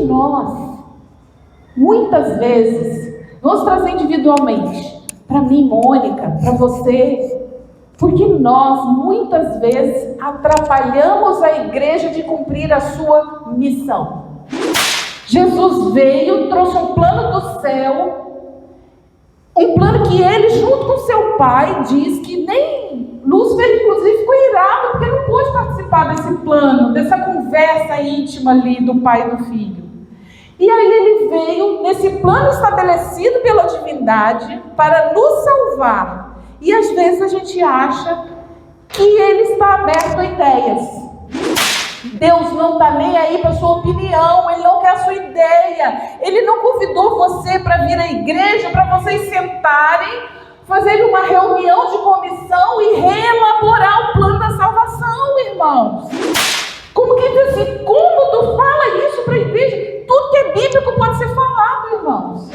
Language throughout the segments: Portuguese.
nós, muitas vezes, vamos trazer individualmente, para mim, Mônica, para você, porque nós, muitas vezes, atrapalhamos a igreja de cumprir a sua missão. Jesus veio, trouxe um plano do céu, um plano que ele, junto com seu pai, diz que nem Lúcifer, inclusive, ficou irado, porque não pôde participar desse plano, dessa conversa íntima ali do pai e do filho. E aí ele veio nesse plano estabelecido pela divindade para nos salvar. E às vezes a gente acha que ele está aberto a ideias. Deus não está nem aí para a sua opinião, ele não quer a sua ideia. Ele não convidou você para vir à igreja, para vocês sentarem, fazer uma reunião de comissão e reelaborar o plano da salvação, irmãos. Como que diz assim, como tu fala isso para a igreja? Tudo que é bíblico pode ser falado, irmãos.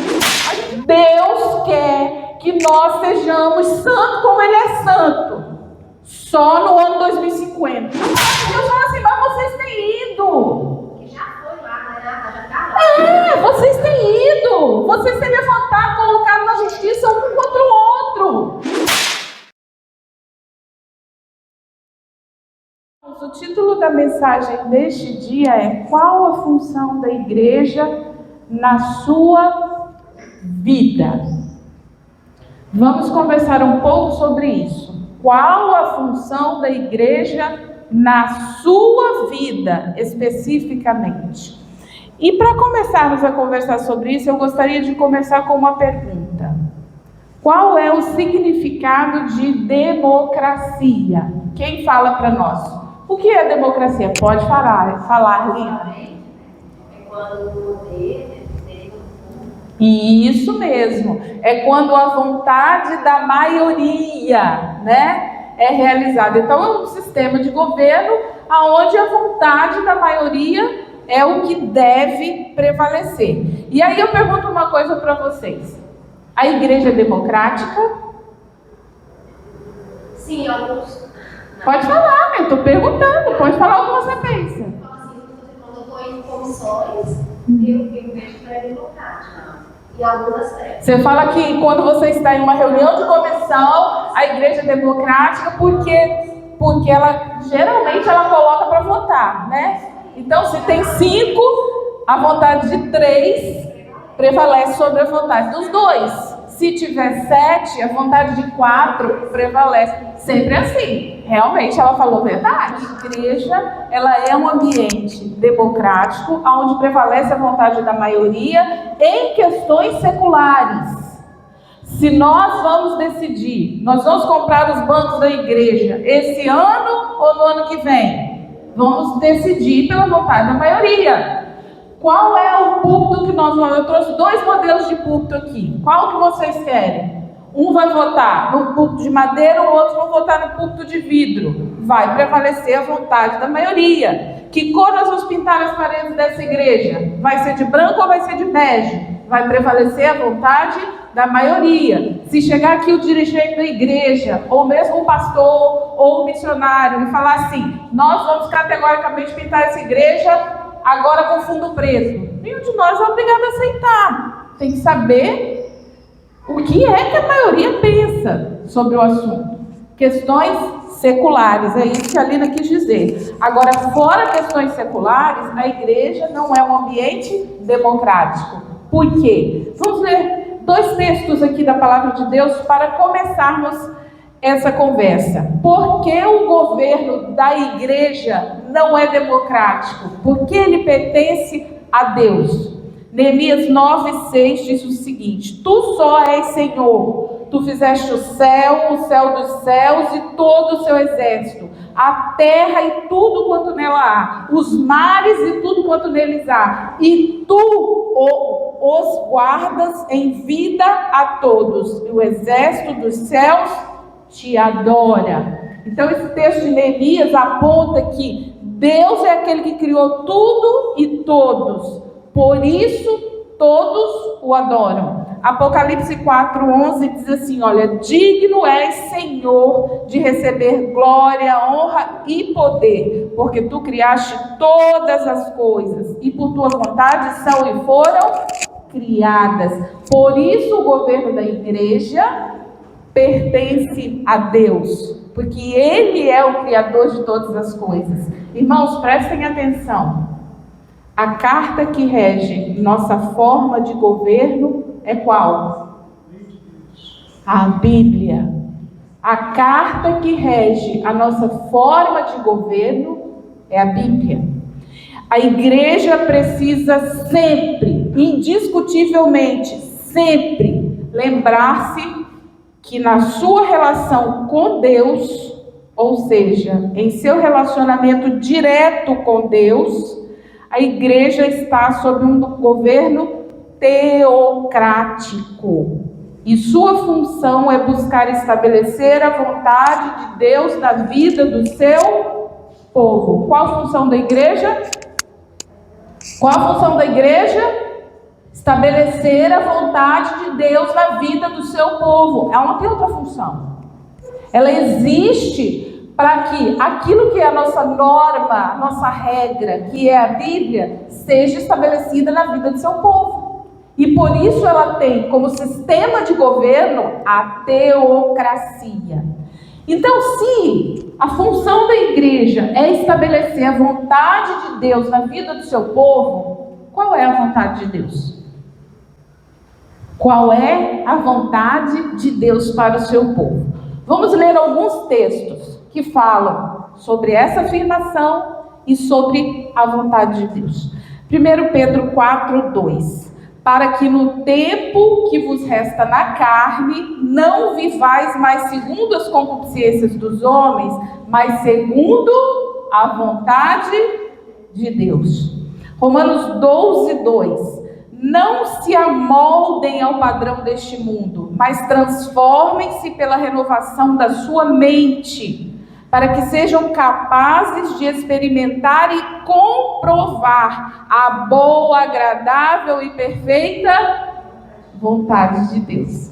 Deus quer que nós sejamos santos como ele é santo. Só no ano 2050. Deus fala assim, mas vocês têm ido. Que já foi lá, né? Já tá lá. Vocês têm ido. Vocês têm levantado, colocado na justiça um contra o outro. O título da mensagem deste dia é: qual a função da igreja na sua vida? Vamos conversar um pouco sobre isso. Qual a função da igreja na sua vida, especificamente? E para começarmos a conversar sobre isso, eu gostaria de começar com uma pergunta. Qual é o significado de democracia? Quem fala para nós? O que é democracia? Pode falar, Lina. É quando o poder é do povo. Isso mesmo. É quando a vontade da maioria, né, é realizada. Então é um sistema de governo onde a vontade da maioria é o que deve prevalecer. E aí eu pergunto uma coisa para vocês. A igreja é democrática? Sim, alguns. Pode falar, eu estou perguntando. Pode falar o que você pensa. Então, assim, quando eu estou em comissões, eu vejo que é democrática. E algumas trevas. Você fala que quando você está em uma reunião de comissão, a igreja é democrática porque ela geralmente ela coloca para votar, né? Então, se tem 5, a vontade de 3 prevalece sobre a vontade dos 2. Se tiver 7, a vontade de 4 prevalece. Sempre assim. Realmente, ela falou a verdade. A igreja, ela é um ambiente democrático, onde prevalece a vontade da maioria em questões seculares. Se nós vamos decidir, nós vamos comprar os bancos da igreja esse ano ou no ano que vem? Vamos decidir pela vontade da maioria. Qual é o púlpito que nós vamos? Eu trouxe 2 modelos de púlpito aqui. Qual que vocês querem? Um vai votar no púlpito de madeira, o outro vai votar no púlpito de vidro. Vai prevalecer a vontade da maioria. Que cor nós vamos pintar as paredes dessa igreja? Vai ser de branco ou vai ser de bege? Vai prevalecer a vontade da maioria. Se chegar aqui o dirigente da igreja, ou mesmo o pastor, ou o missionário, e falar assim, nós vamos categoricamente pintar essa igreja agora com fundo preto. Nenhum de nós é obrigado a aceitar. Tem que saber o que é que a maioria pensa sobre o assunto. Questões seculares, é isso que a Lina quis dizer. Agora, fora questões seculares, a igreja não é um ambiente democrático. Por quê? Vamos ler 2 textos aqui da palavra de Deus para começarmos essa conversa. Por que o governo da igreja não é democrático? Porque ele pertence a Deus. Neemias 9:6 diz o seguinte: Tu só és Senhor, tu fizeste o céu dos céus e todo o seu exército, a terra e tudo quanto nela há, os mares e tudo quanto neles há, e tu os guardas em vida a todos, e o exército dos céus te adora. Então esse texto de Neemias aponta que Deus é aquele que criou tudo e todos, por isso todos o adoram. Apocalipse 4:11 diz assim, olha, digno és, Senhor, de receber glória, honra e poder, porque tu criaste todas as coisas, e por tua vontade são e foram criadas. Por isso o governo da igreja pertence a Deus, porque Ele é o Criador de todas as coisas. Irmãos, prestem atenção. A carta que rege nossa forma de governo é qual? A Bíblia. A carta que rege a nossa forma de governo é a Bíblia. A igreja precisa sempre, indiscutivelmente, sempre lembrar-se que na sua relação com Deus, ou seja, em seu relacionamento direto com Deus, a igreja está sob um governo teocrático. E sua função é buscar estabelecer a vontade de Deus na vida do seu povo. Qual a função da igreja? Qual a função da igreja? Estabelecer a vontade de Deus na vida do seu povo. Ela não tem outra função. Ela existe para que aquilo que é a nossa norma, a nossa regra, que é a Bíblia, seja estabelecida na vida do seu povo. E por isso ela tem como sistema de governo a teocracia. Então, se a função da igreja é estabelecer a vontade de Deus na vida do seu povo, qual é a vontade de Deus? Qual é a vontade de Deus para o seu povo? Vamos ler alguns textos que falam sobre essa afirmação e sobre a vontade de Deus. 1 Pedro 4:2. Para que no tempo que vos resta na carne, não vivais mais segundo as concupiscências dos homens, mas segundo a vontade de Deus. Romanos 12:2. Não se amoldem ao padrão deste mundo, mas transformem-se pela renovação da sua mente, para que sejam capazes de experimentar e comprovar a boa, agradável e perfeita vontade de Deus.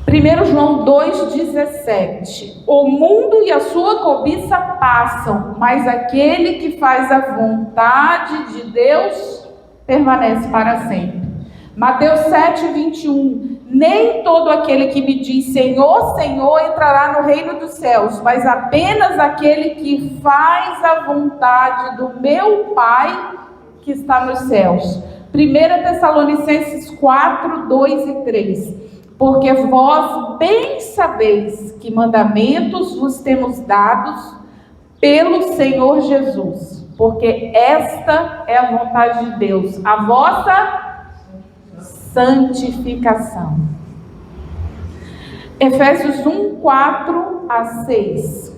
1 João 2,17. O mundo e a sua cobiça passam, mas aquele que faz a vontade de Deus permanece para sempre. Mateus 7:21. Nem todo aquele que me diz Senhor, Senhor entrará no reino dos céus, mas apenas aquele que faz a vontade do meu Pai que está nos céus. 1 Tessalonicenses 4:2 e 3. Porque vós bem sabeis que mandamentos vos temos dados pelo Senhor Jesus, porque esta é a vontade de Deus, a vossa santificação. Efésios 1:4-6.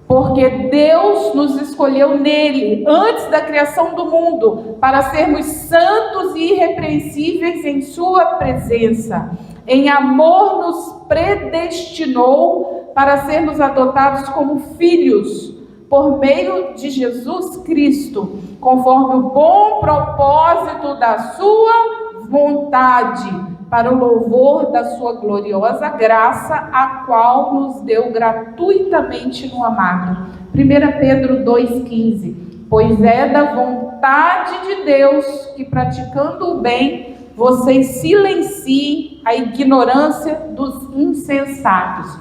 Porque Deus nos escolheu nele, antes da criação do mundo, para sermos santos e irrepreensíveis em sua presença. Em amor nos predestinou para sermos adotados como filhos, por meio de Jesus Cristo, conforme o bom propósito da sua vontade, para o louvor da sua gloriosa graça, a qual nos deu gratuitamente no amado. 1 Pedro 2,15. Pois é da vontade de Deus que, praticando o bem, vocês silenciem a ignorância dos insensatos.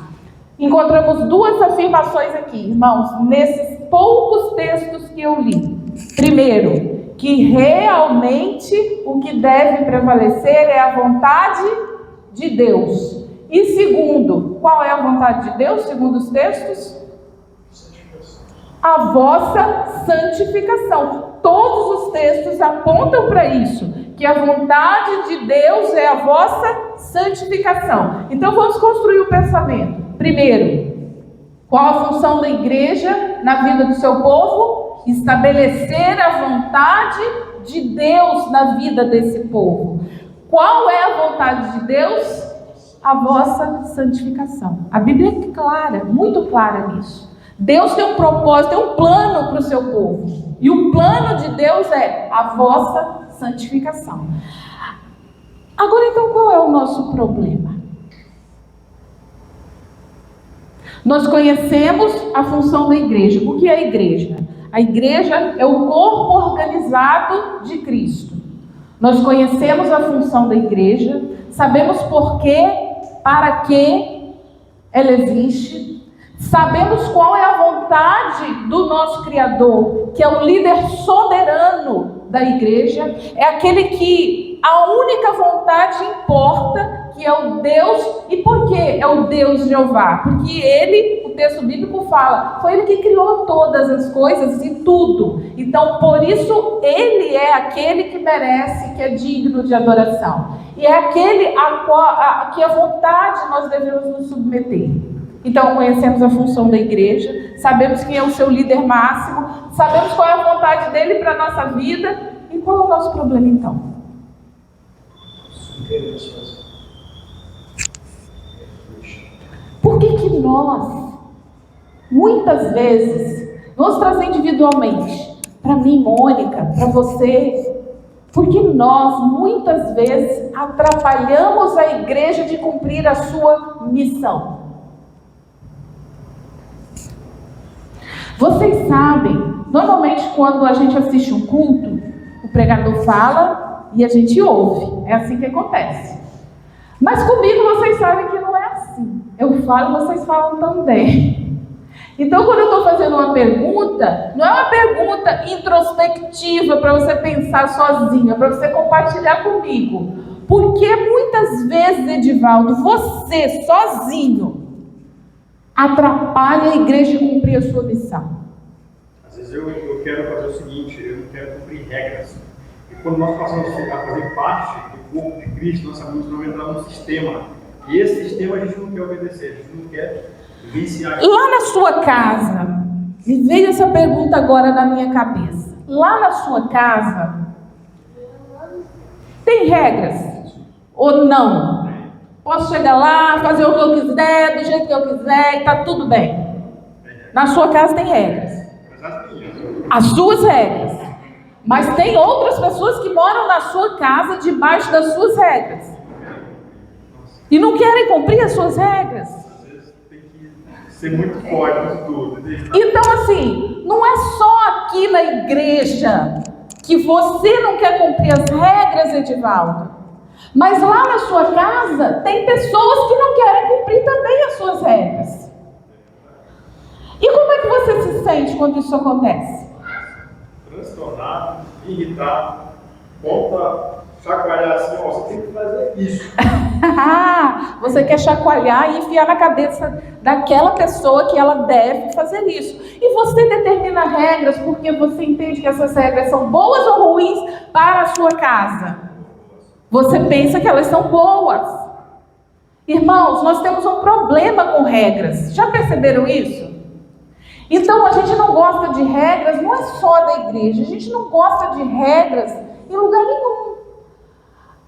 Encontramos duas afirmações aqui, irmãos, nesses poucos textos que eu li. Primeiro, que realmente o que deve prevalecer é a vontade de Deus. E segundo, qual é a vontade de Deus, segundo os textos? A vossa santificação. Todos os textos apontam para isso, que a vontade de Deus é a vossa santificação. Então vamos construir o pensamento. Primeiro, qual a função da igreja na vida do seu povo? Estabelecer a vontade de Deus na vida desse povo. Qual é a vontade de Deus? A vossa santificação. A Bíblia é clara, muito clara nisso. Deus tem um propósito, tem um plano para o seu povo. E o plano de Deus é a vossa santificação. Agora, então, qual é o nosso problema? Nós conhecemos a função da igreja. O que é a igreja? A igreja é o corpo organizado de Cristo. Nós conhecemos a função da igreja, sabemos por quê, para que ela existe, sabemos qual é a vontade do nosso Criador, que é o líder soberano da igreja, é aquele que a única vontade importa, que é o Deus. E por que é o Deus Jeová? Porque ele, o texto bíblico fala, foi ele que criou todas as coisas e tudo. Então, por isso, ele é aquele que merece, que é digno de adoração. E é aquele a que a vontade nós devemos nos submeter. Então, conhecemos a função da igreja, sabemos quem é o seu líder máximo, sabemos qual é a vontade dele para a nossa vida. E qual é o nosso problema, então? Por que nós, muitas vezes, vamos trazer individualmente, para mim, Mônica, para você, porque nós, muitas vezes, atrapalhamos a igreja de cumprir a sua missão? Vocês sabem, normalmente quando a gente assiste um culto, o pregador fala e a gente ouve. É assim que acontece. Mas comigo vocês sabem que não é assim. Eu falo, vocês falam também. Então, quando eu estou fazendo uma pergunta, não é uma pergunta introspectiva para você pensar sozinho, é para você compartilhar comigo. Porque muitas vezes, Edivaldo, você sozinho atrapalha a igreja de cumprir a sua missão. Às vezes eu quero fazer o seguinte, eu não quero cumprir regras. E quando nós passamos a fazer parte do corpo de Cristo, nós sabemos que nós entramos num sistema. E esse sistema a gente não quer obedecer, a gente não quer viciar. Lá na sua casa, me veio essa pergunta agora na minha cabeça. Lá na sua casa, tem regras ou não? Posso chegar lá, fazer o que eu quiser, do jeito que eu quiser, e está tudo bem. Na sua casa tem regras. As suas regras. Mas tem outras pessoas que moram na sua casa debaixo das suas regras. E não querem cumprir as suas regras. Às vezes tem que ser muito forte com tudo. Então, assim, não é só aqui na igreja que você não quer cumprir as regras, Edivaldo. Mas lá na sua casa, tem pessoas que não querem cumprir também as suas regras. E como é que você se sente quando isso acontece? Transtornado, irritado, volta chacoalhar assim, ó, você tem que fazer isso. Você quer chacoalhar e enfiar na cabeça daquela pessoa que ela deve fazer isso. E você determina regras porque você entende que essas regras são boas ou ruins para a sua casa. Você pensa que elas são boas. Irmãos, nós temos um problema com regras. Já perceberam isso? Então, a gente não gosta de regras, não é só da igreja. A gente não gosta de regras em lugar nenhum.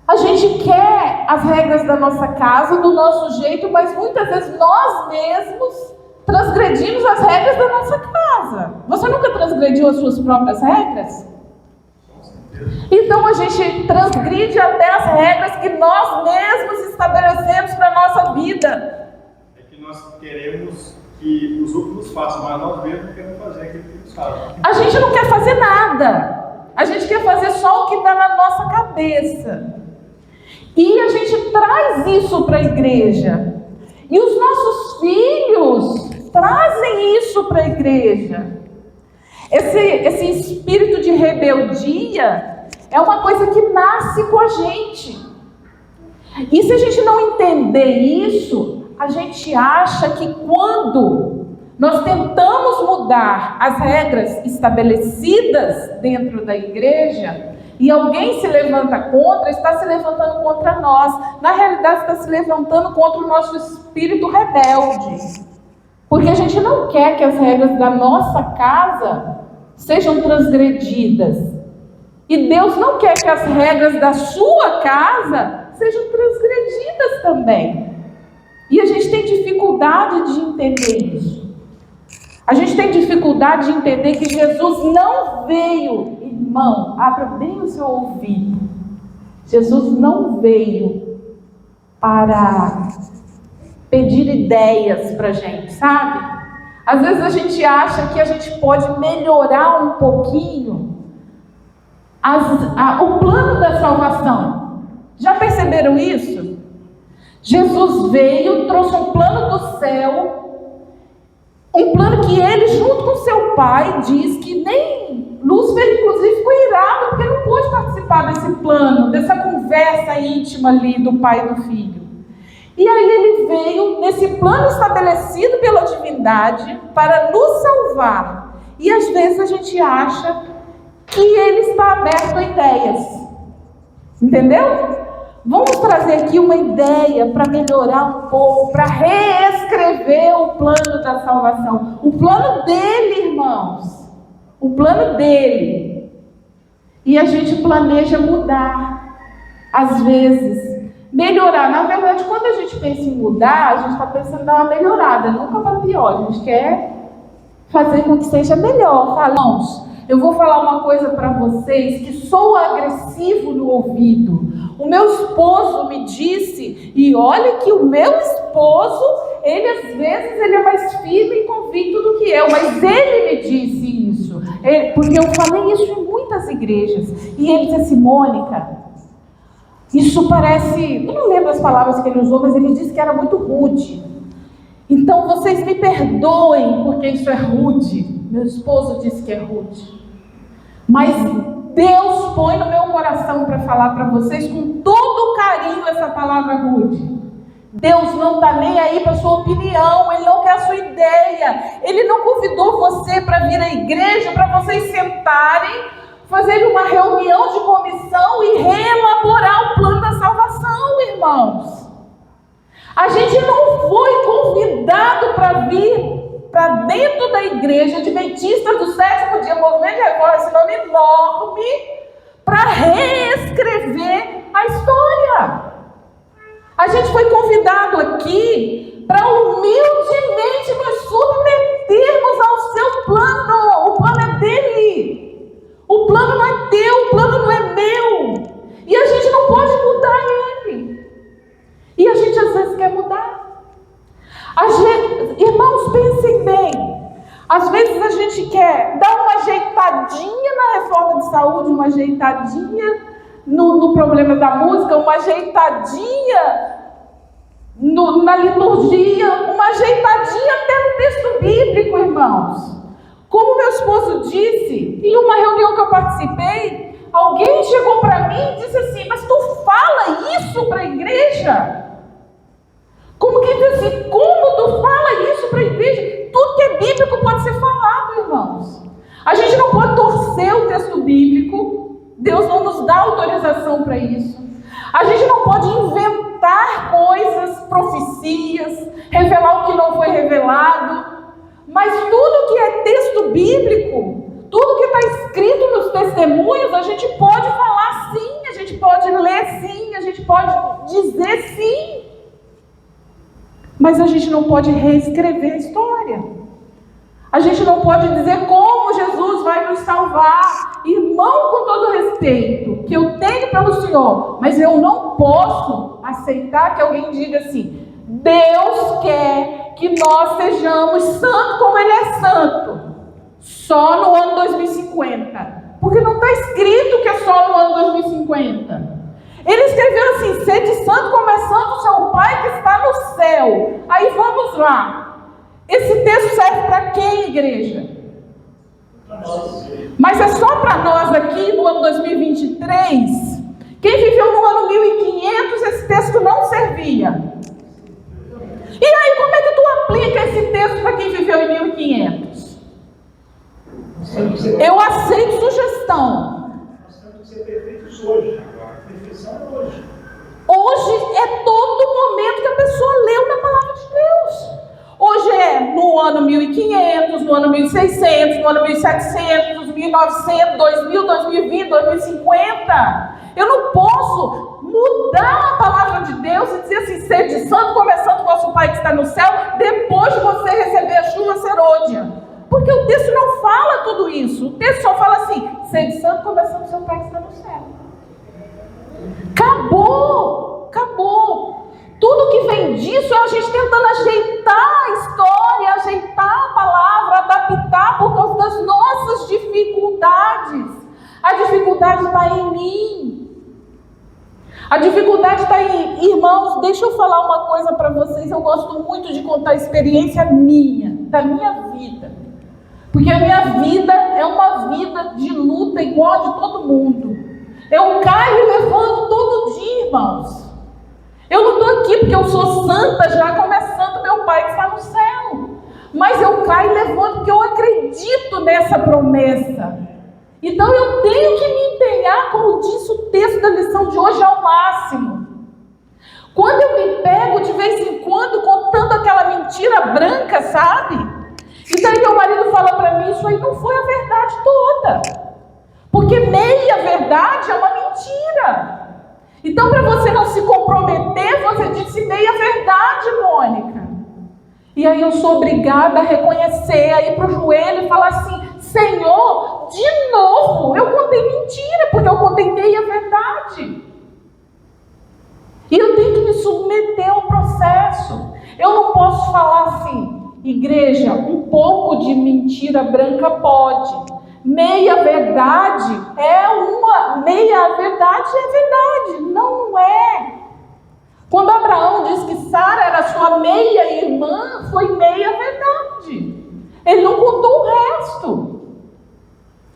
A gente quer as regras da nossa casa, do nosso jeito, mas muitas vezes nós mesmos transgredimos as regras da nossa casa. Você nunca transgrediu as suas próprias regras? Então a gente transgride até as regras que nós mesmos estabelecemos para a nossa vida. É que nós queremos que os outros façam, mas nós mesmos não queremos fazer aquilo que eles fazem. A gente não quer fazer nada. A gente quer fazer só o que está na nossa cabeça. E a gente traz isso para a igreja. E os nossos filhos trazem isso para a igreja. Esse espírito de rebeldia é uma coisa que nasce com a gente. E se a gente não entender isso, a gente acha que quando nós tentamos mudar as regras estabelecidas dentro da igreja e alguém se levanta contra, está se levantando contra nós. Na realidade, está se levantando contra o nosso espírito rebelde. Porque a gente não quer que as regras da nossa casa sejam transgredidas. E Deus não quer que as regras da sua casa sejam transgredidas também. E a gente tem dificuldade de entender isso. A gente tem dificuldade de entender que Jesus não veio, irmão, abra bem o seu ouvido. Jesus não veio para pedir ideias para a gente, sabe? Às vezes a gente acha que a gente pode melhorar um pouquinho o plano da salvação. Já perceberam isso? Jesus veio, trouxe um plano do céu, um plano que ele, junto com seu pai, diz que nem Lúcifer, inclusive, ficou irado, porque não pôde participar desse plano, dessa conversa íntima ali do pai e do filho. E aí ele veio nesse plano estabelecido pela divindade para nos salvar. E às vezes a gente acha que ele está aberto a ideias. Entendeu? Vamos trazer aqui uma ideia para melhorar um pouco, para reescrever o plano da salvação. O plano dele, irmãos. O plano dele. E a gente planeja mudar. Às vezes. Melhorar. Na verdade, quando a gente pensa em mudar, a gente está pensando em dar uma melhorada. Nunca para pior. A gente quer fazer com que seja melhor. Irmãos, eu vou falar uma coisa para vocês que sou agressivo no ouvido. O meu esposo me disse, e olha que o meu esposo, ele às vezes ele é mais firme e convicto do que eu, mas ele me disse isso. Porque eu falei isso em muitas igrejas. E ele disse assim, Mônica, isso parece... Eu não lembro as palavras que ele usou, mas ele disse que era muito rude. Então vocês me perdoem porque isso é rude. Meu esposo disse que é rude. Mas Deus põe no meu coração para falar para vocês com todo carinho essa palavra rude. Deus não está nem aí para a sua opinião, Ele não quer a sua ideia. Ele não convidou você para vir à igreja, para vocês sentarem, fazer uma reunião de comissão e reelaborar o plano da salvação, irmãos. A gente não foi convidado para vir para dentro da igreja adventista do sétimo dia, movimento de reforma, esse nome enorme, para reescrever a história. A gente foi convidado aqui para humildemente nos submetermos ao seu plano. O plano é dele. O plano não é teu, o plano não é meu. E a gente não pode mudar ele. E a gente às vezes quer mudar. Irmãos, pensem bem. Às vezes a gente quer dar uma ajeitadinha na reforma de saúde, uma ajeitadinha no problema da música, uma ajeitadinha na liturgia, uma ajeitadinha até no texto bíblico, irmãos. Como meu esposo disse, em uma reunião que eu participei, alguém chegou para mim e disse assim, mas tu fala isso para a igreja? Como que diz assim, como tu fala isso para a igreja? Tudo que é bíblico pode ser falado, irmãos. A gente não pode torcer o texto bíblico. Deus não nos dá autorização para isso. A gente não pode inventar coisas, profecias, revelar o que não foi revelado. Mas tudo que é texto bíblico, tudo que está escrito nos testemunhos, a gente pode falar sim, a gente pode ler sim, a gente pode dizer sim. Mas a gente não pode reescrever a história. A gente não pode dizer como Jesus vai nos salvar. Irmão, com todo respeito que eu tenho pelo Senhor, mas eu não posso aceitar que alguém diga assim, Deus quer que nós sejamos santos como Ele é santo, só no ano 2050. Porque não está escrito que é só no ano 2050. Ele escreveu assim, sede santo como é santo o seu Pai que está no céu. Aí vamos lá. Esse texto serve para quem, igreja? Mas é só para nós aqui no ano 2023. Quem viveu no ano 1500, esse texto não servia. E aí, como é que tu aplica esse texto para quem viveu em 1500? Eu aceito sugestão. Nós temos que ser perfeitos hoje. Perfeição é hoje. Hoje é todo momento que a pessoa leu na palavra de Deus. Hoje é no ano 1500, no ano 1600, no ano 1700, 1900, 2000, 2020, 2050. Eu não posso mudar a palavra de Deus e dizer assim, sede santo como é santo vosso Pai que está no céu, depois de você receber a chuva serôdia. Porque o texto não fala tudo isso. O texto só fala assim, sede santo como é santo seu Pai que está no céu. Acabou, acabou. Tudo que vem disso é a gente tentando ajeitar a história, ajeitar a palavra, adaptar por causa das nossas dificuldades. A dificuldade está em mim. A dificuldade está em... Irmãos, deixa eu falar uma coisa para vocês. Eu gosto muito de contar a experiência minha, da minha vida. Porque a minha vida é uma vida de luta igual a de todo mundo. Eu caio e levanto todo dia, irmãos. Eu não estou aqui porque eu sou santa já, como é santo meu Pai que está no céu. Mas eu caio e levanto porque eu acredito nessa promessa. Então eu tenho que me empenhar, como disse o texto da lição de hoje, ao máximo. Quando eu me pego de vez em quando contando aquela mentira branca, sabe? E daí meu marido fala para mim, isso aí não foi a verdade toda. Porque meia verdade é uma mentira. Então, para você não se comprometer, você disse meia verdade, Mônica. E aí eu sou obrigada a reconhecer, a ir para o joelho e falar assim, Senhor, de novo, eu contei mentira, porque eu contei meia verdade. E eu tenho que me submeter ao processo. Eu não posso falar assim, igreja, um pouco de mentira branca pode. Meia verdade meia verdade é verdade, não é. Quando Abraão diz que Sara era sua meia irmã, foi meia verdade. Ele não contou o resto.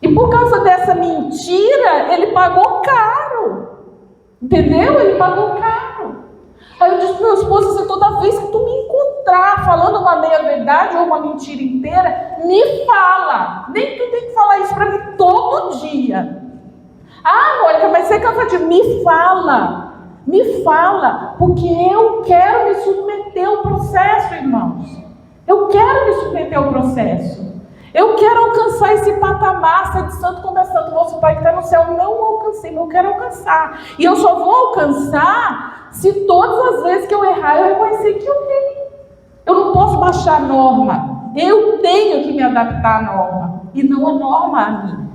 E por causa dessa mentira, ele pagou caro. Entendeu? Ele pagou caro. Aí eu disse para meu esposo assim, toda vez que tu me encontrar falando uma meia-verdade ou uma mentira inteira, me fala. Nem tu tem que falar isso para mim todo dia. Ah, Mônica, mas você cansa de me fala. Me fala, porque eu quero me submeter ao processo, irmãos. Eu quero me submeter ao processo. Eu quero alcançar esse patamar, ser de santo como é santo nosso Pai que está no céu. Não alcancei, mas eu quero alcançar. E eu só vou alcançar se todas as vezes que eu errar, eu reconhecer que eu tenho. Eu não posso baixar a norma. Eu tenho que me adaptar à norma. E não a norma a mim.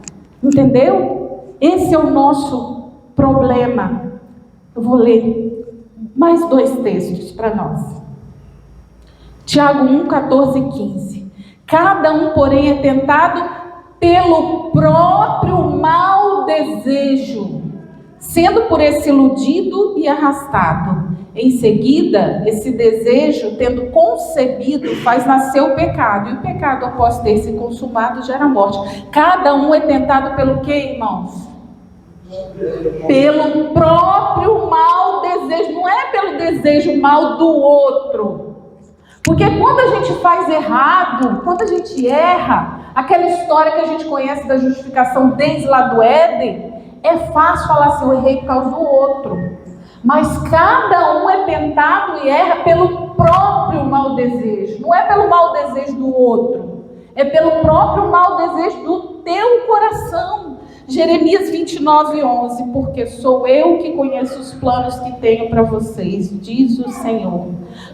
Entendeu? Esse é o nosso problema. Eu vou ler mais 2 textos para nós. Tiago 1, 14 e 15. Cada um, porém, é tentado pelo próprio mau desejo, sendo por esse iludido e arrastado. Em seguida, esse desejo, tendo concebido, faz nascer o pecado. E o pecado, após ter se consumado, gera morte. Cada um é tentado pelo quê, irmãos? Pelo próprio mau desejo. Não é pelo desejo mau do outro. Porque quando a gente faz errado, quando a gente erra, aquela história que a gente conhece da justificação desde lá do Éden, é fácil falar assim, eu errei por causa do outro. Mas cada um é tentado e erra pelo próprio mau desejo. Não é pelo mau desejo do outro, é pelo próprio mau desejo do teu coração. Jeremias 29, 11, porque sou eu que conheço os planos que tenho para vocês, diz o Senhor.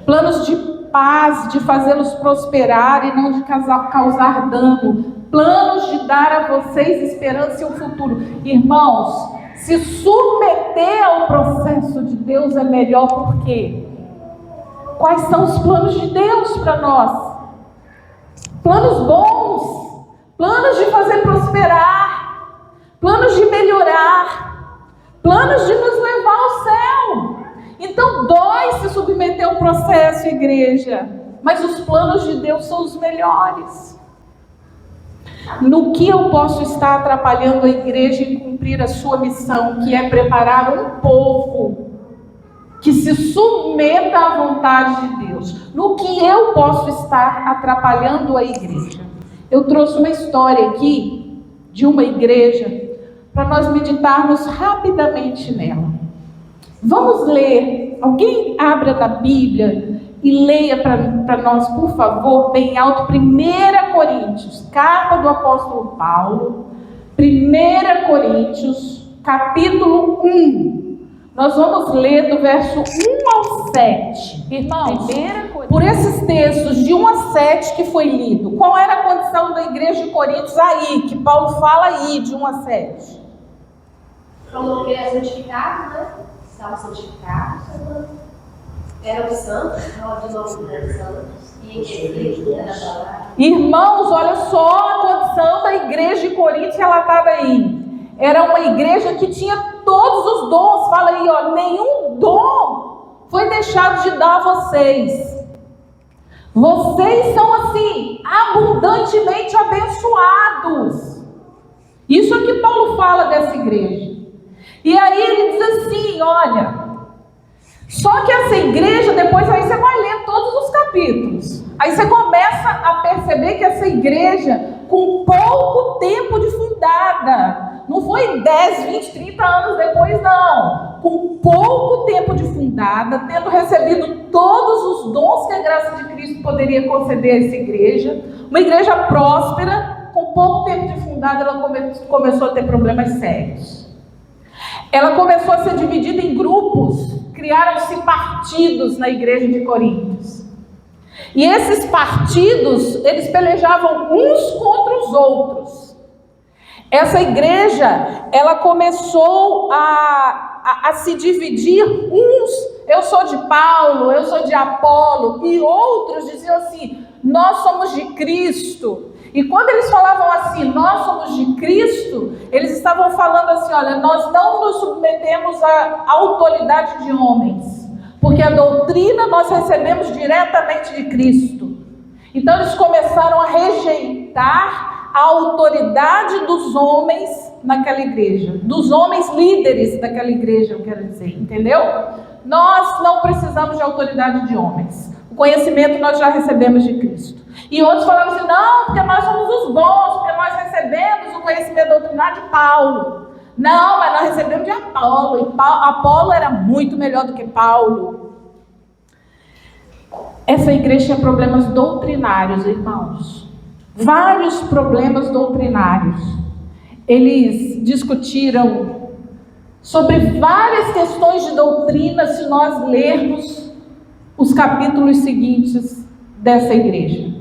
Planos de paz, de fazê-los prosperar e não de causar dano. Planos de dar a vocês esperança e um futuro. Irmãos, se submeter ao processo de Deus é melhor, por quê? Quais são os planos de Deus para nós? Planos bons, planos de fazer prosperar, planos de melhorar, planos de nos levar ao céu. Então dói se submeter ao processo, igreja, mas os planos de Deus são os melhores. No que eu posso estar atrapalhando a igreja em cumprir a sua missão, que é preparar um povo que se submeta à vontade de Deus? No que eu posso estar atrapalhando a igreja? Eu trouxe uma história aqui de uma igreja para nós meditarmos rapidamente nela. Vamos ler. Alguém abra na Bíblia e leia para nós, por favor, bem alto, 1 Coríntios, carta do apóstolo Paulo, 1 Coríntios, capítulo 1. Nós vamos ler do verso 1 ao 7. Irmãos, por esses textos de 1 a 7 que foi lido, qual era a condição da igreja de Coríntios aí, que Paulo fala aí, de 1 a 7? falou que eram santificados, né? Estavam santificados. Eram santos, de novo eram santos. E em era palavra. Irmãos, olha só a condição da igreja de Corinto relatada aí. Era uma igreja que tinha todos os dons. Fala aí, ó, nenhum dom foi deixado de dar a vocês. Vocês são assim, abundantemente abençoados. Isso é o que Paulo fala dessa igreja. E aí ele diz assim, olha, só que essa igreja, depois aí você vai ler todos os capítulos. Aí você começa a perceber que essa igreja, com pouco tempo de fundada, não foi 10, 20, 30 anos depois, não. Com pouco tempo de fundada, tendo recebido todos os dons que a graça de Cristo poderia conceder a essa igreja, uma igreja próspera, com pouco tempo de fundada, ela começou a ter problemas sérios. Ela começou a ser dividida em grupos, criaram-se partidos na igreja de Corinto. E esses partidos, eles pelejavam uns contra os outros. Essa igreja, ela começou a se dividir, uns, eu sou de Paulo, eu sou de Apolo, e outros diziam assim, nós somos de Cristo. E quando eles falavam assim, nós somos de Cristo, eles estavam falando assim, olha, nós não nos submetemos à autoridade de homens, porque a doutrina nós recebemos diretamente de Cristo. Então eles começaram a rejeitar a autoridade dos homens naquela igreja, dos homens líderes daquela igreja, eu quero dizer, entendeu? Nós não precisamos de autoridade de homens. O conhecimento nós já recebemos de Cristo. E outros falavam assim, não, porque nós somos os bons, porque nós recebemos o conhecimento doutrinário de Paulo. Não, mas nós recebemos de Apolo, e Apolo era muito melhor do que Paulo. Essa igreja tinha problemas doutrinários, irmãos. Vários problemas doutrinários. Eles discutiram sobre várias questões de doutrina, se nós lermos os capítulos seguintes dessa igreja.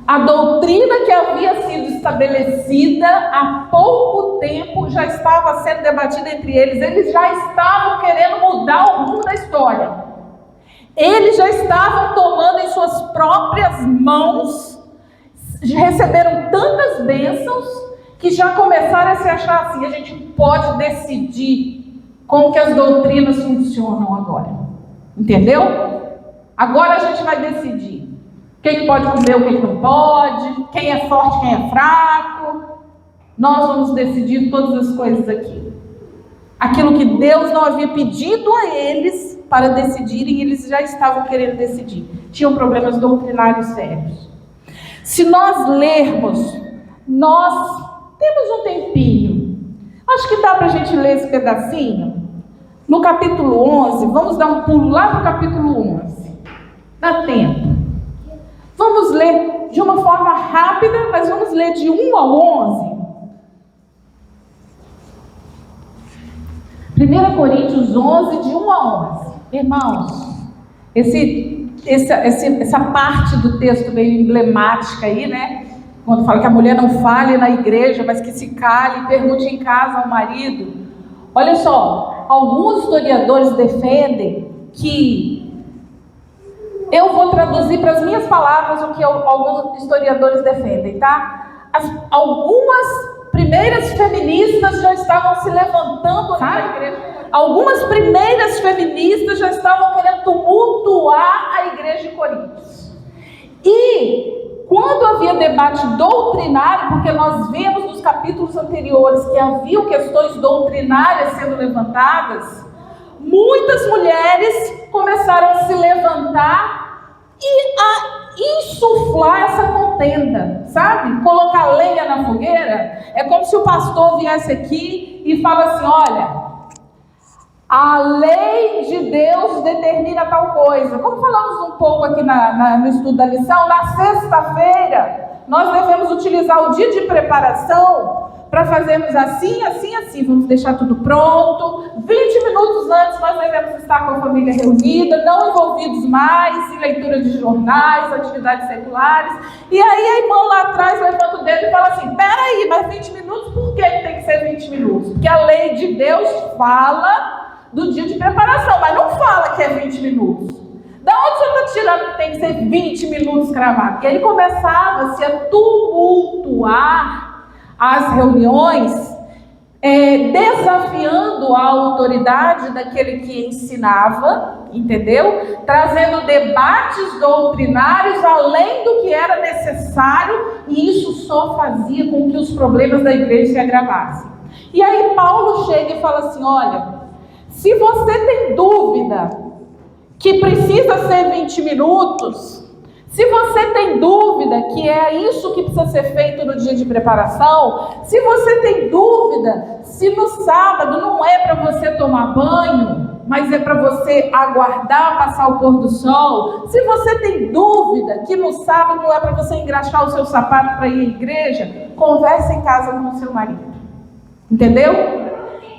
A doutrina que havia sido estabelecida há pouco tempo já estava sendo debatida entre eles. Eles já estavam querendo mudar o rumo da história. Eles já estavam tomando em suas próprias mãos, receberam tantas bênçãos que já começaram a se achar assim, a gente pode decidir como que as doutrinas funcionam agora. Entendeu? Agora a gente vai decidir quem pode comer, o que não pode, quem é forte, quem é fraco. Nós vamos decidir todas as coisas aqui. Aquilo que Deus não havia pedido a eles para decidirem, eles já estavam querendo decidir. Tinham problemas doutrinários sérios. Se nós lermos, nós temos um tempinho. Acho que dá para a gente ler esse pedacinho. No capítulo 11, vamos dar um pulo lá para o capítulo 11. Dá tempo. Vamos ler de uma forma rápida, mas vamos ler de 1 ao 11. 1 Coríntios 11, de 1 a 11. Irmãos, essa parte do texto meio emblemática aí, né? Quando fala que a mulher não fale na igreja, mas que se cale e pergunte em casa ao marido. Olha só, alguns historiadores defendem que... Eu vou traduzir para as minhas palavras o que alguns historiadores defendem, tá? Algumas primeiras feministas já estavam se levantando na igreja. Algumas primeiras feministas já estavam querendo tumultuar a igreja de Corinto. E quando havia debate doutrinário, porque nós vemos nos capítulos anteriores que haviam questões doutrinárias sendo levantadas, muitas mulheres começaram a se levantar e a insuflar essa contenda, sabe? Colocar lenha na fogueira. É como se o pastor viesse aqui e falasse assim, olha, a lei de Deus determina tal coisa. Como falamos um pouco aqui no estudo da lição, na sexta-feira, nós devemos utilizar o dia de preparação para fazermos assim, assim, assim. Vamos deixar tudo pronto. 20 minutos antes nós devemos estar com a família reunida, não envolvidos mais em leitura de jornais, atividades seculares. E aí a irmã lá atrás levanta o dedo e fala assim, peraí, mas 20 minutos, por que tem que ser 20 minutos? Porque a lei de Deus fala do dia de preparação, mas não fala que é 20 minutos. Da onde o senhor está tirando que tem que ser 20 minutos cravado? E aí começava-se a tumultuar as reuniões, desafiando a autoridade daquele que ensinava, entendeu? Trazendo debates doutrinários além do que era necessário, e isso só fazia com que os problemas da igreja se agravassem. E aí Paulo chega e fala assim: olha, se você tem dúvida que precisa ser 20 minutos, se você tem dúvida que é isso que precisa ser feito no dia de preparação, se você tem dúvida se no sábado não é para você tomar banho, mas é para você aguardar passar o pôr do sol, se você tem dúvida que no sábado não é para você engraxar o seu sapato para ir à igreja, converse em casa com o seu marido. Entendeu?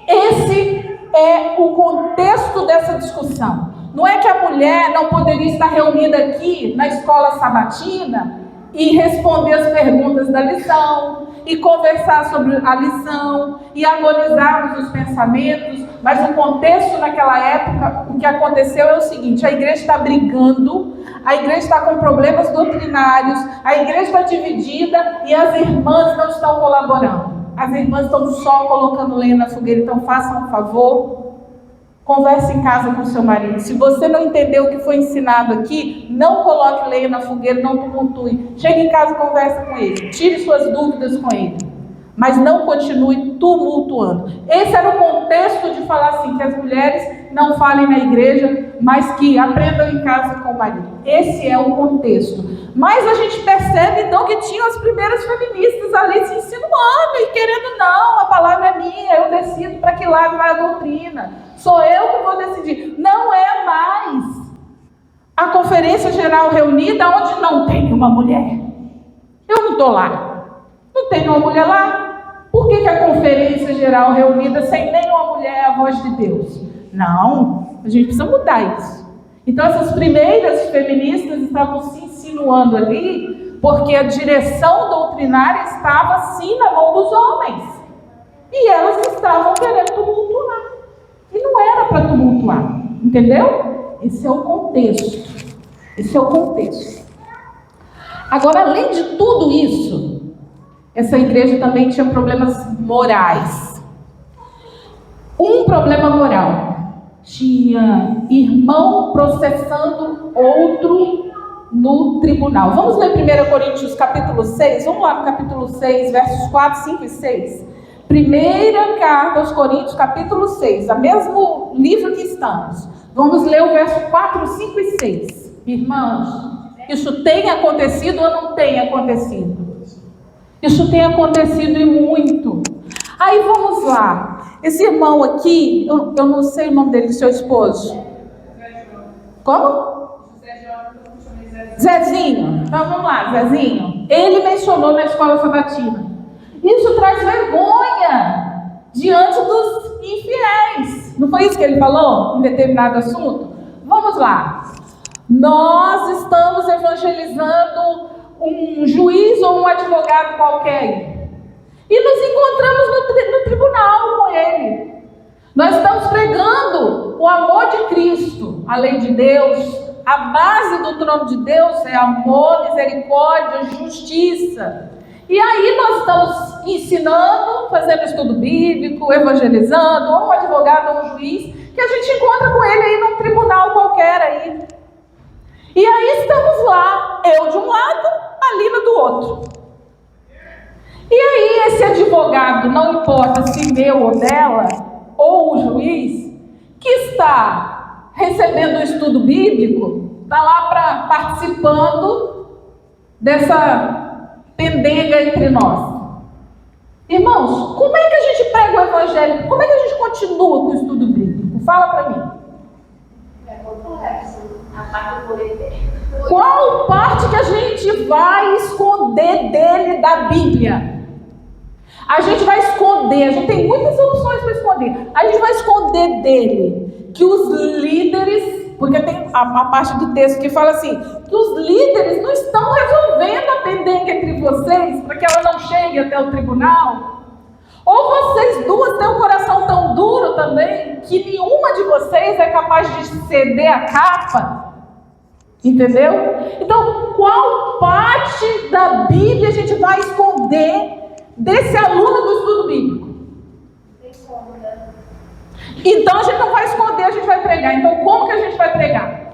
Esse é o contexto dessa discussão. Não é que a mulher não poderia estar reunida aqui na escola sabatina e responder as perguntas da lição, e conversar sobre a lição, e harmonizarmos os pensamentos, mas o contexto naquela época, o que aconteceu é o seguinte: a igreja está brigando, a igreja está com problemas doutrinários, a igreja está dividida e as irmãs não estão colaborando. As irmãs estão só colocando lenha na fogueira. Então façam um favor, converse em casa com o seu marido. Se você não entendeu o que foi ensinado aqui, não coloque lenha na fogueira, não tumultue. Chegue em casa e converse com ele. Tire suas dúvidas com ele. Mas não continue tumultuando. Esse era o contexto de falar assim, que as mulheres não falem na igreja, mas que aprendam em casa com o marido. Esse é o contexto. Mas a gente percebe então que tinham as primeiras feministas ali se insinuando e querendo: não, a palavra é minha, eu decido para que lado vai a doutrina. Sou eu que vou decidir. Não é mais a conferência geral reunida onde não tem uma mulher. Eu não estou lá. Não tem uma mulher lá. Por que a conferência geral reunida sem nenhuma mulher é a voz de Deus? Não, a gente precisa mudar isso. Então essas primeiras feministas estavam se insinuando ali, porque a direção doutrinária estava sim na mão dos homens. E elas estavam querendo tumultuar. E não era para tumultuar, entendeu? Esse é o contexto. Esse é o contexto. Agora, além de tudo isso, essa igreja também tinha problemas morais. Um problema moral. Tinha irmão processando outro no tribunal. Vamos ler 1 Coríntios capítulo 6? Vamos lá no capítulo 6, versos 4, 5 e 6. Primeira carta aos Coríntios, capítulo 6, o mesmo livro que estamos. Vamos ler o verso 4, 5 e 6. Irmãos, isso tem acontecido ou não tem acontecido? Isso tem acontecido e muito. Aí vamos lá. Esse irmão aqui, eu não sei o nome dele, seu esposo. Como? Zezinho. Então vamos lá, Zezinho. Ele mencionou na escola sabatina. Isso traz vergonha diante dos infiéis. Não foi isso que ele falou em determinado assunto? Vamos lá. Nós estamos evangelizando um juiz ou um advogado qualquer. E nos encontramos no tribunal com ele. Nós estamos pregando o amor de Cristo, a lei de Deus. A base do trono de Deus é amor, misericórdia, justiça. E aí nós estamos ensinando, fazendo estudo bíblico, evangelizando, ou um advogado ou um juiz, que a gente encontra com ele aí num tribunal qualquer aí. E aí estamos lá, eu de um lado, a Lina do outro. E aí esse advogado, não importa se meu ou dela, ou o juiz, que está recebendo o estudo bíblico, está lá participando dessa pendenga entre nós. Irmãos, como é que a gente prega o evangelho? Como é que a gente continua com o estudo bíblico? Fala para mim. É complexo. A parte do poder. Qual parte que a gente vai esconder dele da Bíblia? A gente vai esconder, a gente tem muitas opções para esconder. A gente vai esconder dele que os líderes, porque tem a parte do texto que fala assim, que os líderes não estão resolvendo a pendenga entre vocês, para que ela não chegue até o tribunal. Ou vocês duas têm um coração tão duro também que nenhuma de vocês é capaz de ceder a capa. Entendeu? Então, qual parte da Bíblia a gente vai esconder desse aluno do estudo bíblico? Então, a gente não vai esconder, a gente vai pregar. Então, como que a gente vai pregar?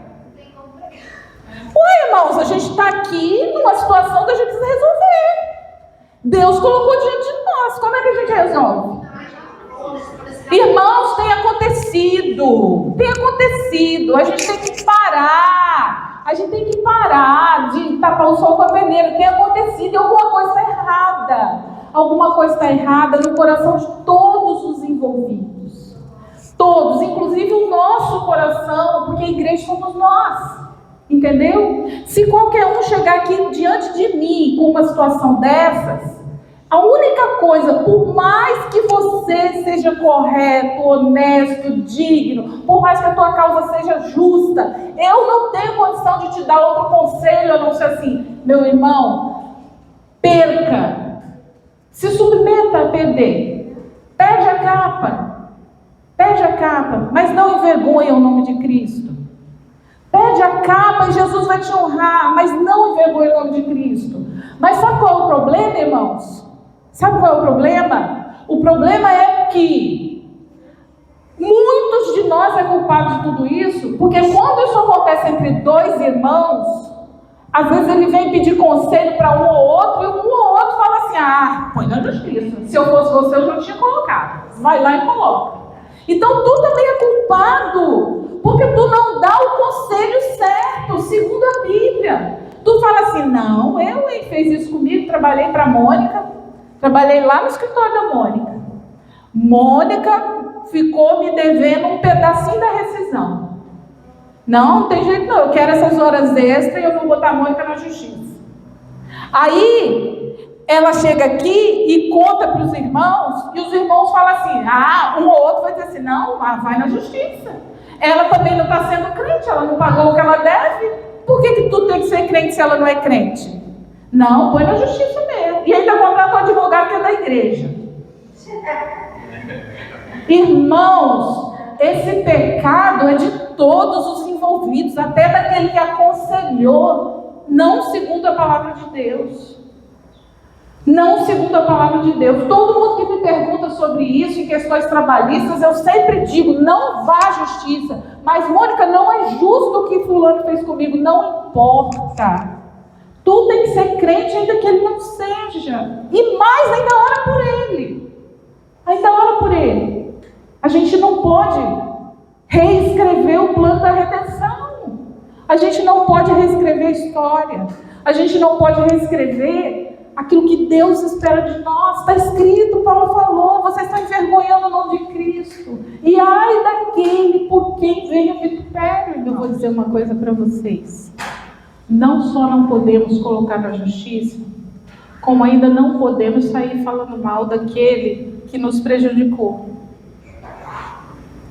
Ué, irmãos, a gente está aqui numa situação que a gente precisa resolver. Deus colocou diante de nós. Como é que a gente resolve? Irmãos, tem acontecido. A gente tem que parar. A gente tem que parar de tapar o sol com a peneira. Tem acontecido e alguma coisa está errada. Alguma coisa está errada no coração de todos os envolvidos. Todos, inclusive o nosso coração, porque a igreja somos nós. Entendeu? Se qualquer um chegar aqui diante de mim com uma situação dessas, a única coisa, por mais que você seja correto, honesto, digno, por mais que a tua causa seja justa, eu não tenho condição de te dar outro conselho, a não ser assim, meu irmão, perca, se submeta a perder, perde a capa, mas não envergonhe o nome de Cristo. Pede a capa e Jesus vai te honrar, mas não envergonhe o nome de Cristo. Mas sabe qual é o problema, irmãos? Sabe qual é o problema? O problema é que muitos de nós é culpado de tudo isso, porque quando isso acontece entre dois irmãos, às vezes ele vem pedir conselho para um ou outro, e um ou outro fala assim, põe na justiça. Se eu fosse você, eu já tinha colocado. Vai lá e coloca. Então tu também é culpado, porque tu não dá o conselho certo, segundo a Bíblia. Tu fala assim, não, fez isso comigo, trabalhei para a Mônica, trabalhei lá no escritório da Mônica. Mônica ficou me devendo um pedacinho da rescisão. Não tem jeito não, eu quero essas horas extras e eu vou botar a Mônica na justiça. Aí ela chega aqui e conta para os irmãos, e os irmãos falam assim, um ou outro vai dizer assim, não, vai na justiça. Ela também não está sendo crente, ela não pagou o que ela deve, por que tu tem que ser crente se ela não é crente? Não, põe na justiça mesmo. E ainda contrata um advogado que é da igreja. Irmãos, esse pecado é de todos os envolvidos, até daquele que aconselhou, não segundo a palavra de Deus. Não segundo a palavra de Deus. Todo mundo que me pergunta sobre isso em questões trabalhistas, eu sempre digo, não vá à justiça. Mas Mônica, não é justo o que fulano fez comigo, não importa. Tu tem que ser crente ainda que ele não seja. E mais, ainda ora por ele. A gente não pode reescrever o plano da redenção. A gente não pode reescrever a história. A gente não pode reescrever aquilo que Deus espera de nós. Está escrito, Paulo falou, vocês estão envergonhando o nome de Cristo. E ai daquele por quem veio o vitupério. Eu vou dizer uma coisa para vocês. Não só não podemos colocar na justiça, como ainda não podemos sair falando mal daquele que nos prejudicou.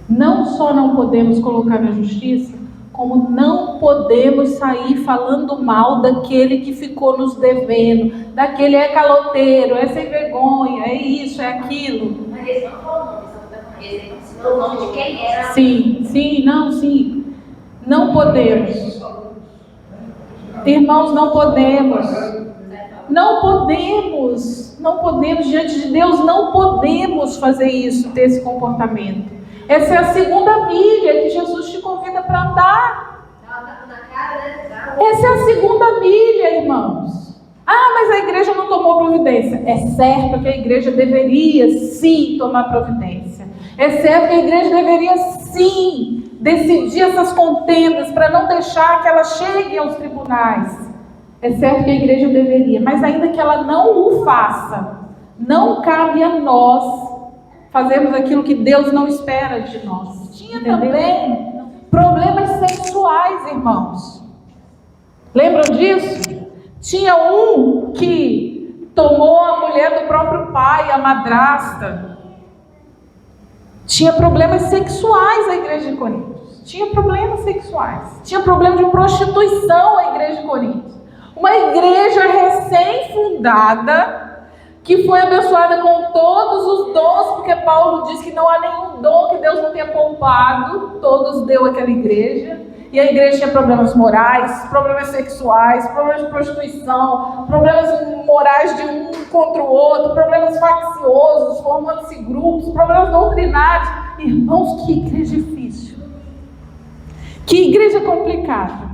Não só não podemos colocar na justiça, como não podemos sair falando mal daquele que ficou nos devendo, daquele é caloteiro, é sem vergonha, é isso, é aquilo. Mas eles não falam o nome, eles ensinam o nome de quem era. Sim. Não podemos. Irmãos, não podemos. Não podemos, diante de Deus, não podemos fazer isso, ter esse comportamento. Essa é a segunda milha que Jesus te convida para andar. Essa é a segunda milha, irmãos. Mas a igreja não tomou providência. É certo que a igreja deveria sim tomar providência. É certo que a igreja deveria sim decidir essas contendas para não deixar que elas cheguem aos tribunais. É certo que a igreja deveria, mas ainda que ela não o faça, não cabe a nós fazermos aquilo que Deus não espera de nós. Tinha também problemas sexuais, irmãos. Lembram disso? Tinha um que tomou a mulher do próprio pai, a madrasta. Tinha problemas sexuais a igreja de Corinto. Tinha problemas sexuais. Tinha problema de prostituição a igreja de Corinto. Uma igreja recém-fundada, que foi abençoada com todos os dons, porque Paulo diz que não há nenhum dom que Deus não tenha poupado, todos deu àquela igreja. E a igreja tinha problemas morais, problemas sexuais, problemas de prostituição, problemas morais de um contra o outro, problemas facciosos, formando-se grupos, problemas doutrinários. Irmãos, que igreja difícil. Que igreja complicada.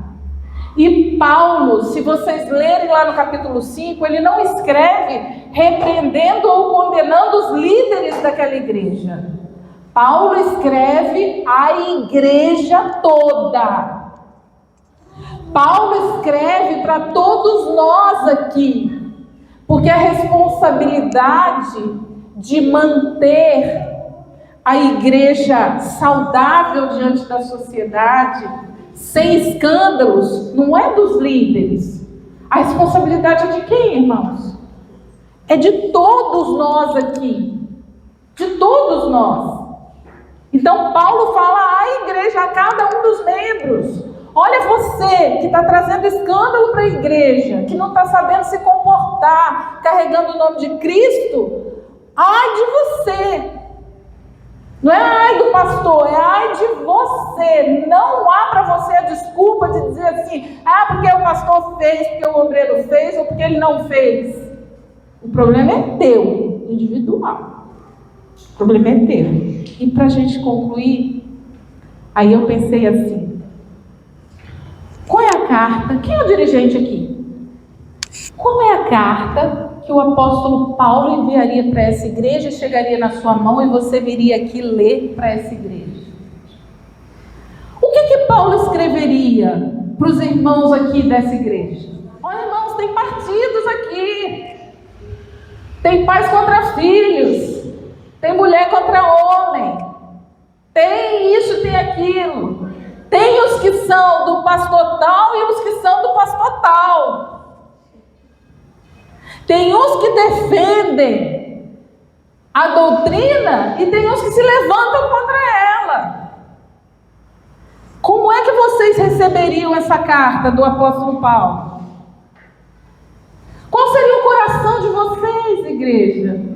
E Paulo, se vocês lerem lá no capítulo 5, ele não escreve repreendendo ou condenando os líderes daquela igreja. Paulo escreve a igreja toda. Paulo escreve para todos nós aqui, porque a responsabilidade de manter a igreja saudável diante da sociedade, sem escândalos, não é dos líderes. A responsabilidade é de quem, irmãos? É de todos nós aqui. De todos nós. Então Paulo fala à igreja, a cada um dos membros: olha, você que está trazendo escândalo para a igreja, que não está sabendo se comportar, carregando o nome de Cristo, ai de você. Não é ai do pastor, é ai de você. Não há para você a desculpa de dizer assim: ah, porque o pastor fez, porque o obreiro fez, ou porque ele não fez. O problema é teu, individual. O problema é teu. E para a gente concluir, aí eu pensei assim: qual é a carta? Quem é o dirigente aqui? Qual é a carta que o apóstolo Paulo enviaria para essa igreja, chegaria na sua mão e você viria aqui ler para essa igreja? O que Paulo escreveria para os irmãos aqui dessa igreja? Olha, irmãos, tem partidos aqui. Tem pais contra filhos. Tem mulher contra homem. Tem isso, tem aquilo. Tem os que são do pastor tal e os que são do pastor tal. Tem uns que defendem a doutrina e tem uns que se levantam contra ela. Como é que vocês receberiam essa carta do apóstolo Paulo? Qual seria o coração de vocês, igreja?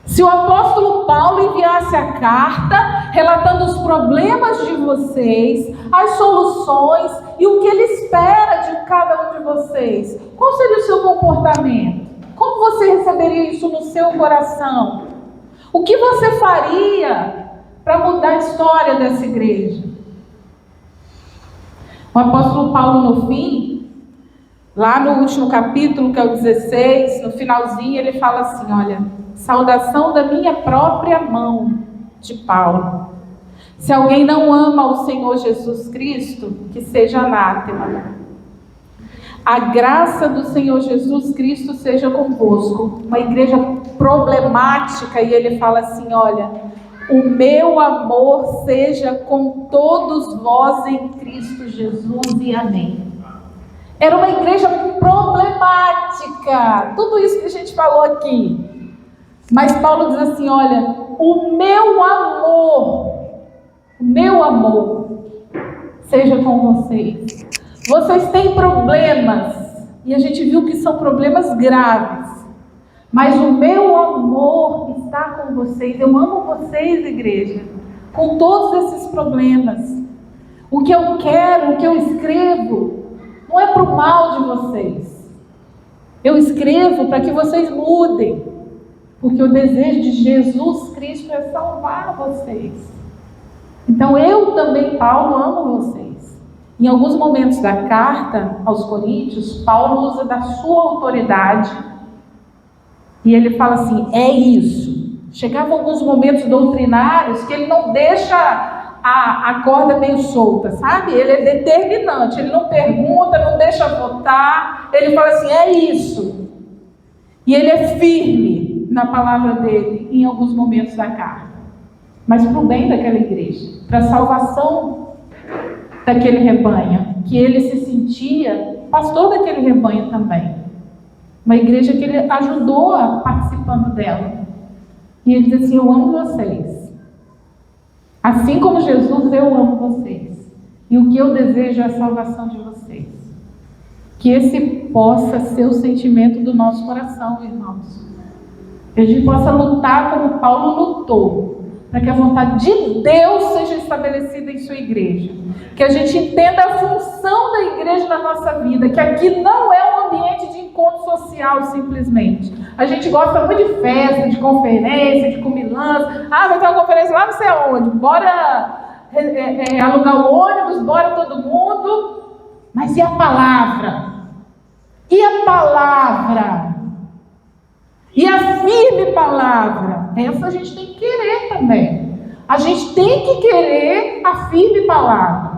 Se o apóstolo Paulo enviasse a carta relatando os problemas de vocês, as soluções e o que ele espera de cada um de vocês, qual seria o seu comportamento? Como você receberia isso no seu coração? O que você faria para mudar a história dessa igreja? O apóstolo Paulo, no fim, lá no último capítulo, que é o 16, no finalzinho, ele fala assim: olha, saudação da minha própria mão, de Paulo. Se alguém não ama o Senhor Jesus Cristo, que seja anátema. A graça do Senhor Jesus Cristo seja convosco. Uma igreja problemática, e ele fala assim: olha, o meu amor seja com todos vós em Cristo Jesus, e amém. Era uma igreja problemática, tudo isso que a gente falou aqui. Mas Paulo diz assim: olha, o meu amor seja com vocês. Vocês têm problemas, e a gente viu que são problemas graves, mas o meu amor está com vocês. Eu amo vocês, igreja, com todos esses problemas. O que eu quero, o que eu escrevo, não é para o mal de vocês. Eu escrevo para que vocês mudem, porque o desejo de Jesus Cristo é salvar vocês. Então eu também, Paulo, amo vocês. Em alguns momentos da carta aos Coríntios, Paulo usa da sua autoridade e ele fala assim: é isso. Chegavam alguns momentos doutrinários que ele não deixa a corda meio solta, sabe? Ele é determinante, ele não pergunta, não deixa votar, ele fala assim: é isso. E ele é firme na palavra dele em alguns momentos da carta, mas para o bem daquela igreja, para a salvação daquele rebanho, que ele se sentia pastor daquele rebanho também. Uma igreja que ele ajudou a participando dela. E ele diz assim: eu amo vocês. Assim como Jesus, eu amo vocês. E o que eu desejo é a salvação de vocês. Que esse possa ser o sentimento do nosso coração, irmãos. Que a gente possa lutar como Paulo lutou, para que a vontade de Deus seja estabelecida em sua igreja. Que a gente entenda a função da igreja na nossa vida, que aqui não é um ambiente de encontro social simplesmente. A gente gosta muito de festa, de conferência, de comilança. Vai ter uma conferência lá não sei aonde, bora alugar o ônibus, bora todo mundo. Mas e a palavra? E a palavra? E a firme palavra? Essa a gente tem que querer também. A gente tem que querer a firme palavra.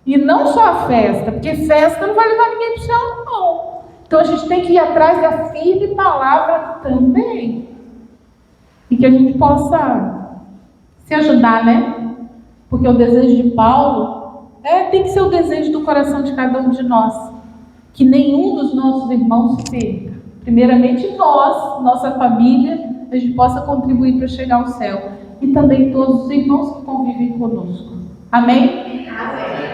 E não só a festa, porque festa não vai levar ninguém para o céu, não. Então a gente tem que ir atrás da firme palavra também. E que a gente possa se ajudar, né? Porque o desejo de Paulo tem que ser o desejo do coração de cada um de nós. Que nenhum dos nossos irmãos se perca. Primeiramente nós, nossa família, a gente possa contribuir para chegar ao céu. E também todos os irmãos que convivem conosco. Amém? Amém.